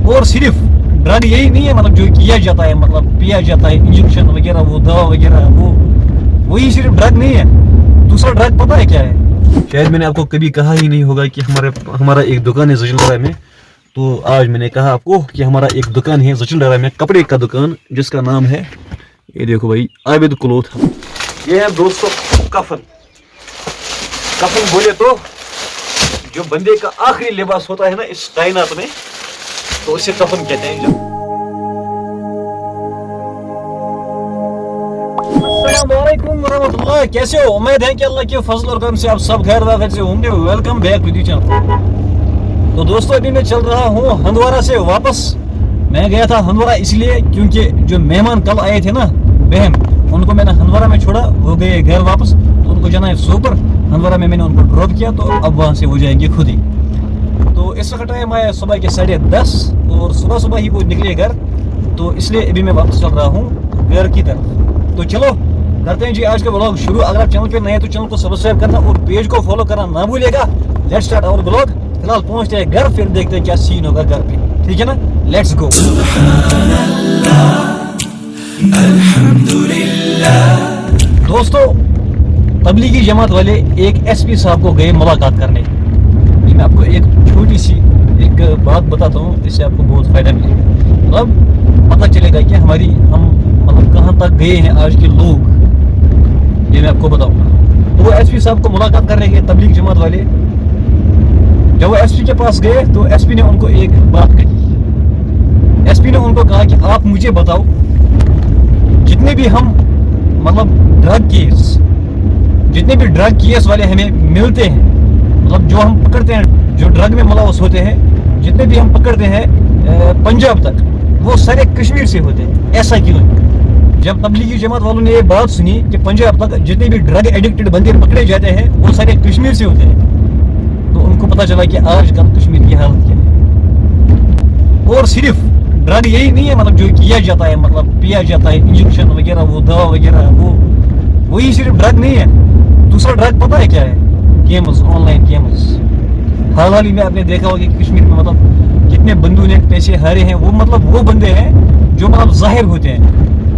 اور صرف ڈرگ یہی نہیں ہے مطلب جو کیا جاتا ہے مطلب پیا جاتا ہے انجیکشن وغیرہ وہ دوا وغیرہ وہی صرف ڈرگ نہیں ہے. دوسرا ڈرگ پتہ ہے کیا ہے؟ شاید میں نے آپ کو کبھی کہا ہی نہیں ہوگا کہ ہمارا ایک دکان ہے زچل ڈرا میں. تو آج میں نے کہا آپ کو کہ ہمارا ایک دکان ہے زچل ڈرا میں کپڑے کا دکان جس کا نام ہے یہ دیکھو بھائی عابد کلوتھ. یہ ہے دوستو کفن. کفن بولے تو جو بندے کا آخری لباس ہوتا ہے نا اس کائنات میں تو اسے کفن کہتے ہیں. السلام علیکم ورحمۃ اللہ. کیسے ہو؟ امید ہے کہ اللہ کے فضل اور کرم سے آپ سب خیر وافیت سے ہوں گے. Welcome back to the channel. تو دوستو ابھی میں چل رہا ہوں ہندوارہ سے واپس. میں گیا تھا ہندوارہ اس لیے کیونکہ جو مہمان کل آئے تھے نا بہن ان کو میں نے ہندوارہ میں چھوڑا, وہ گئے گھر واپس. تو ان کو جانا ہے سوپر. ہندوارہ میں نے ان کو ڈراپ کیا تو اب وہاں سے وہ جائیں گے خود ہی. تو اس وقت ٹائم آیا صبح کے 10:30 اور صبح ہی وہ نکلے گھر. تو اس لیے ابھی میں واپس چل رہا ہوں گھر کی طرف. تو چلو کرتے ہیں جی آج کا بلاگ شروع. اگر آپ چینل پہ نئے تو چینل کو سبسکرائب کرنا اور پیج کو فالو کرنا نہ بھولیے گا. لیٹس اسٹارٹ اور بلاگ. فی الحال پہنچتے ہیں گھر, پھر دیکھتے ہیں کیا سین ہوگا گھر پہ. ٹھیک ہے نا, لیٹس گو. دوستو تبلیغی جماعت والے ایک ایس پی صاحب کو گئے ملاقات کرنے. میں آپ کو ایک چھوٹی سی ایک بات بتاتا ہوں, اس سے آپ کو بہت فائدہ ملے گا. مطلب پتہ چلے گا کہ ہم مطلب کہاں تک گئے ہیں آج کے لوگ, یہ میں آپ کو بتاؤں گا. تو وہ ایس پی صاحب کو ملاقات کرنے گئے تبلیغ جماعت والے. جب وہ ایس پی کے پاس گئے تو ایس پی نے ان کو ایک بات کہی. ایس پی نے ان کو کہا کہ آپ مجھے بتاؤ جتنے بھی ہم مطلب جتنے بھی ڈرگ کیس والے ہمیں ملتے ہیں, مطلب جو ہم پکڑتے ہیں جو ڈرگ میں ملوث ہوتے ہیں, جتنے بھی ہم پکڑتے ہیں پنجاب تک, وہ سارے کشمیر سے ہوتے ہیں. ایسا کیوں ہے؟ جب تبلیغی جماعت والوں نے یہ بات سنی کہ پنجاب تک جتنے بھی ڈرگ ایڈکٹڈ بندے پکڑے جاتے ہیں وہ سارے کشمیر سے ہوتے ہیں, تو ان کو پتہ چلا کہ آج کل کشمیر کی حالت کیا ہے. اور صرف ڈرگ یہی نہیں ہے مطلب جو کیا جاتا ہے مطلب پیا جاتا ہے انجیکشن وغیرہ وہ دوا وغیرہ وہی صرف ڈرگ نہیں ہے. دوسرا ڈرگ پتہ ہے کیا ہے؟ Games, on line games. حال ہی میں آپ نے دیکھا ہوگا کہ کشمیر میں مطلب کتنے بندوں نے پیسے ہارے ہیں. وہ مطلب وہ بندے ہیں جو مطلب ظاہر ہوتے ہیں,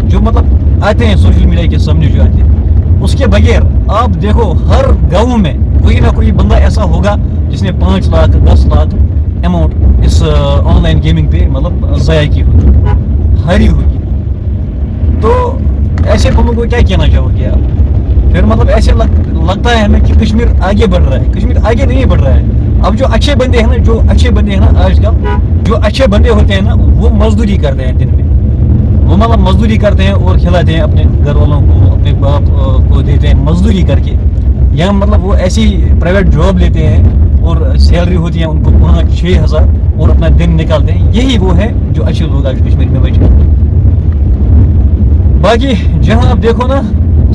جو مطلب آتے ہیں سوشل میڈیا کے سامنے جو آتے ہیں. اس کے بغیر آپ دیکھو ہر گاؤں میں کوئی نہ کوئی بندہ ایسا ہوگا جس نے 5 لاکھ 10 لاکھ اماؤنٹ اس آن لائن گیمنگ پہ مطلب ضائع کی ہوگی, ہاری ہوگی. تو ایسے بندوں کو کیا کہنا چاہو گے آپ؟ پھر مطلب ایسے لگتا ہے ہمیں کہ کشمیر آگے بڑھ رہا ہے. کشمیر آگے نہیں بڑھ رہا ہے. اب جو اچھے بندے ہیں نا آج کل جو اچھے بندے ہوتے ہیں نا وہ مزدوری کرتے ہیں دن میں. وہ مطلب مزدوری کرتے ہیں اور کھلاتے ہیں اپنے گھر والوں کو, اپنے باپ کو دیتے ہیں مزدوری کر کے. یا مطلب وہ ایسی پرائیویٹ جاب لیتے ہیں اور سیلری ہوتی ہے ان کو 5-6 ہزار اور اپنا دن نکالتے ہیں. یہی وہ ہے جو اچھے لوگ آج کشمیر میں بچے. باقی جہاں آپ دیکھو نا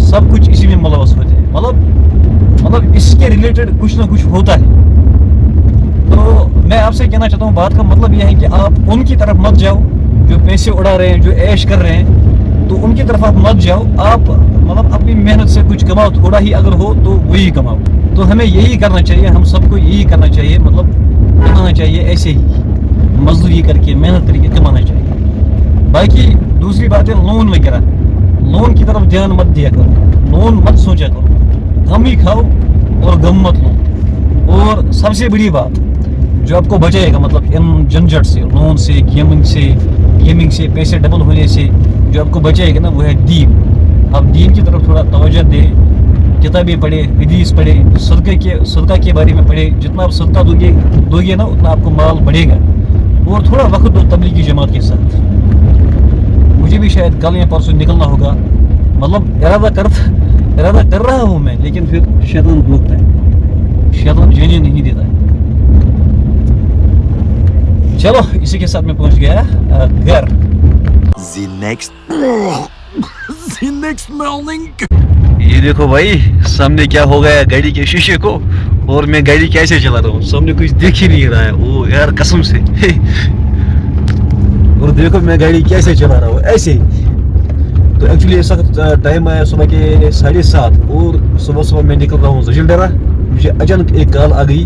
سب کچھ اسی میں ملوث ہوتے ہیں. مطلب اس کے ریلیٹڈ کچھ نہ کچھ ہوتا ہے. تو میں آپ سے کہنا چاہتا ہوں بات کا مطلب یہ ہے کہ آپ ان کی طرف مت جاؤ جو پیسے اڑا رہے ہیں, جو عیش کر رہے ہیں. تو ان کی طرف آپ مت جاؤ. آپ مطلب اپنی محنت سے کچھ کماؤ, تھوڑا ہی اگر ہو تو وہی کماؤ. تو ہمیں یہی کرنا چاہیے, ہم سب کو یہی کرنا چاہیے. مطلب کمانا چاہیے ایسے ہی مزدوری کر کے محنت کر کے کمانا چاہیے. باقی دوسری بات ہے لون وغیرہ. لون کی طرف دھیان مت دیا کرو, لون مت سوچا کرو. غم ہی کھاؤ اور غم مت لو. اور سب سے بڑی بات جو آپ کو بچائے گا مطلب ان جھنجھٹ سے, لون سے, گیمنگ سے پیسے ڈبل ہونے سے, جو آپ کو بچائے گا نا وہ ہے دین. آپ دین کی طرف تھوڑا توجہ دیں, کتابیں پڑھیں, حدیث پڑھیں, صدقہ کے بارے میں پڑھیں. جتنا آپ صدقہ دو گے نا اتنا آپ کو مال بڑھے گا. اور تھوڑا وقت دو تبلیغی جماعت کے ساتھ. مجھے بھی شاید کل یا پرسوں نکلنا ہوگا. مطلب ارادہ کر رہا ہوں میں, لیکن پھر شیطان روکتا ہے, شیطان جانے نہیں دیتا ہے. چلو اسی کے ساتھ میں پہنچ گیا گھر. The next morning. یہ دیکھو بھائی سامنے کیا ہو گیا گاڑی کے شیشے کو, اور میں گاڑی کیسے چلا رہا ہوں, سامنے کچھ دیکھ ہی نہیں رہا ہے. وہ یار قسم سے. اور دیکھو میں گاڑی کیسے چلا رہا ہوں ایسے ہی. تو ایکچولی اس وقت ٹائم آیا صبح کے 7:30 اور صبح میں نکل رہا ہوں زچل ڈرا. مجھے اچانک ایک کال آ گئی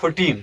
14,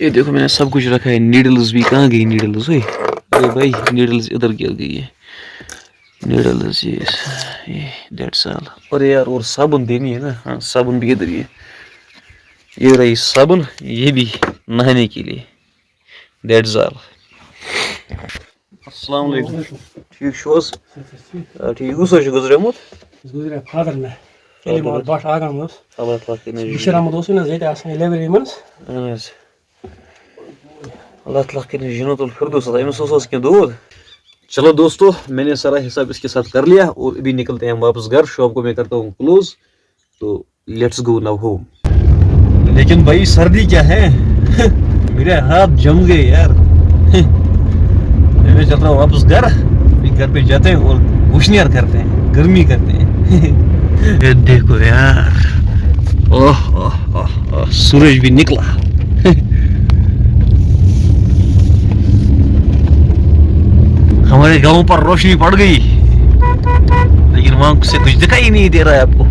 یہ دیکھو میں نے سب کچھ رکھا ہے. نیڈلز بھی کہاں گئی نیڈلز؟ ارے بھائی نیڈلز ادھر کیا گئی ہے؟ نیڈلز یہ دیٹس آل. اور یار اور صابن دینی ہے نا. ہاں صابن بھی ادھر ہی ہے. یہ رہی صابن, یہ بھی نہانے کے لیے. That's all. السلام علیکم. ٹھیک چھو حظ؟ ٹھیک کُس حظ چھُ گُزریومُت؟ گُزریو فادر مےٚ علی محمد بٹ آگام اوس. اللہ تعالیٰ کٔرِنۍ بشیر احمد اوسُے نہٕ حظ ییٚتہِ آسان لیبرری منٛز. اہن حظ. اللہ تعالیٰ کٔرِنۍ جنت الفردوس عطا. أمِس اوس کینٛہہ دود. چلو دوستو, میں نے سارا حساب اس کے ساتھ کر لیا اور ابھی نکلتے ہیں ہم واپس گھر. شاپ کو میں کرتا ہوں کلوز. تو لیٹس گو ناؤ ہوم. لیکن بھائی سردی کیا ہے, میرے ہاتھ جم گئے یار. میں چل رہا ہوں واپس گھر. گھر پہ جاتے ہیں اور گوشنیار کرتے ہیں, گرمی کرتے ہیں. دیکھو یار, سورج بھی نکلا. ہمارے گاؤں پر روشنی پڑ گئی, لیکن وہاں سے کچھ دکھائی نہیں دے رہا ہے آپ کو.